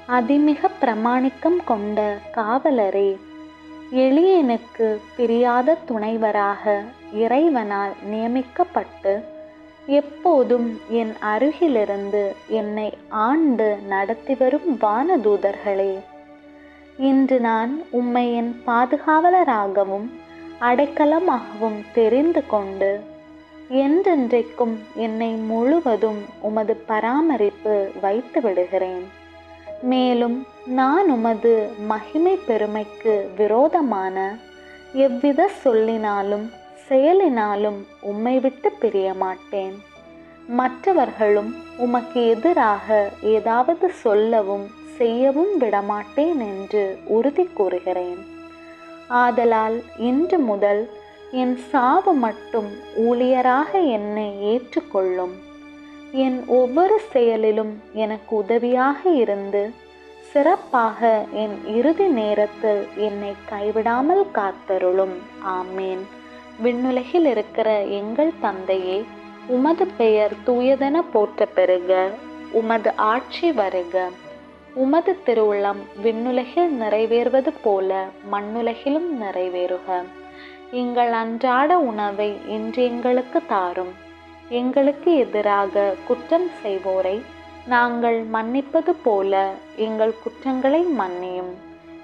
அதிமிக பிரமாணிக்கம் கொண்ட காவலரே, எளியனுக்கு பிரியாத துணைவராக இறைவனால் நியமிக்கப்பட்டு எப்போதும் என் அருகிலிருந்து என்னை ஆண்டு நடத்தி வரும் வானதூதர்களே, இன்று நான் உம்மை என் பாதுகாவலராகவும் அடைக்கலமாகவும் தெரிந்து கொண்டு என்றென்றைக்கும் என்னை முழுவதும் உமது பராமரிப்பு வைத்து விடுகிறேன். மேலும் நான் உமது மகிமை பெருமைக்கு விரோதமான எவ்வித சொல்லினாலும் செயலினாலும் உம்மை விட்டு பிரிய மாட்டேன். மற்றவர்களும் உமக்கு எதிராக ஏதாவது சொல்லவும் செய்யவும் விடமாட்டேன் என்று உறுதி கூறுகிறேன். ஆதலால் இன்று முதல் என் சாவு மட்டும் ஊழியராக என்னை ஏற்றுக்கொள்ளும். என் ஒவ்வொரு செயலிலும் எனக்கு உதவியாக இருந்து சிறப்பாக என் இறுதி நேரத்தில் என்னை கைவிடாமல் காத்தருளும். ஆமேன். விண்ணுலகில் இருக்கிற எங்கள் தந்தையே, உமது பெயர் தூயதென போற்ற பெறுக. உமது ஆட்சி வருக. உமது திருவுள்ளம் விண்ணுலகில் நிறைவேறுவது போல மண்ணுலகிலும் நிறைவேறுக. எங்கள் அன்றாட உணவை இன்று எங்களுக்கு தாரும். எங்களுக்கு எதிராக குற்றம் செய்வோரை நாங்கள் மன்னிப்பது போல எங்கள் குற்றங்களை மன்னியும்.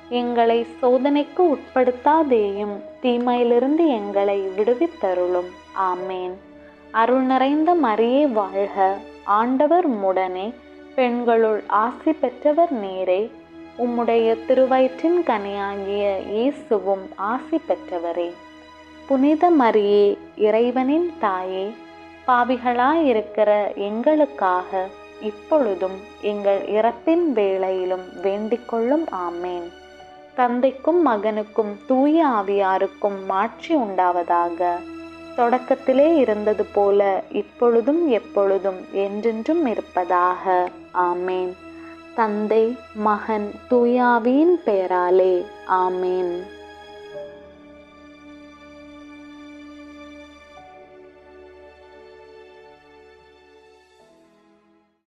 எங்களை சோதனைக்கு உட்படுத்தாதேயும், தீமையிலிருந்து எங்களை விடுவித்தருளும். ஆமேன். அருள் நிறைந்த மரியே வாழ்க. ஆண்டவர் உம்முடனே, பெண்களுள் ஆசி பெற்றவர் நீரே. உம்முடைய திருவயிற்றின் கனியாகிய இயேசுவும் ஆசி பெற்றவரே. புனித மரியே, இறைவனின் தாயே, பாவிகளாயிருக்கிற எங்களுக்காக இப்பொழுதும் எங்கள் இறப்பின் வேளையிலும் வேண்டிக்கொள்ளும். ஆமேன். தந்தைக்கும் மகனுக்கும் தூய ஆவியாருக்கும் மாட்சி உண்டாவதாக. தொடக்கத்திலே இருந்தது போல இப்பொழுதும் எப்பொழுதும் என்றென்றும் இருப்பதாக. ஆமேன். தந்தை, மகன், தூய ஆவியின் பெயராலே. ஆமேன்.